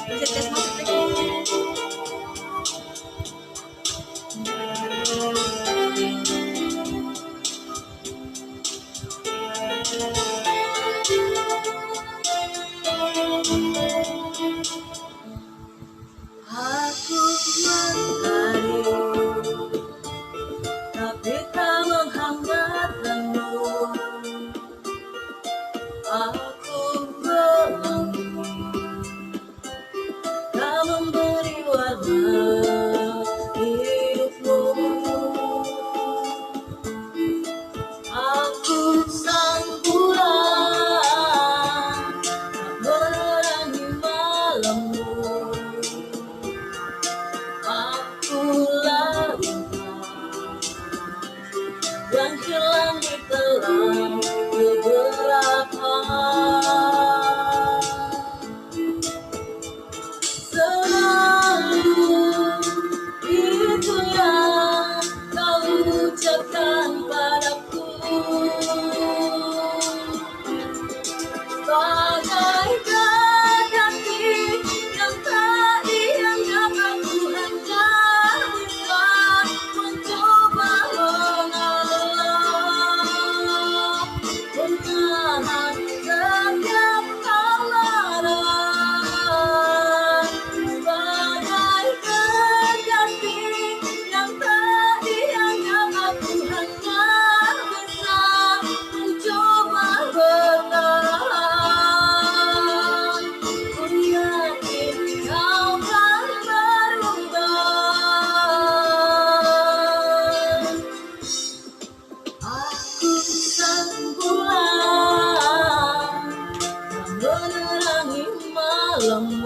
Bisa tes musik. Aku mencari, tapi tak menghambatkanmu. Aku melangi, tak memberi warna hidupmu. Aku sang bulan, menerangi malammu. Akulah bintang yang hilang di telan kegelapan. Selalu itu yang kau ucapkan padaku, bagaikan hati yang tak dianggap. Aku hanya bisa mencoba mengalah, menahan setiap amarah. Bagaikan hati yang tak dianggap. Aku hanya bisa mencoba bertahan. Ku yakin kau akan berubah. Aku sang bulan yang menerangi malam.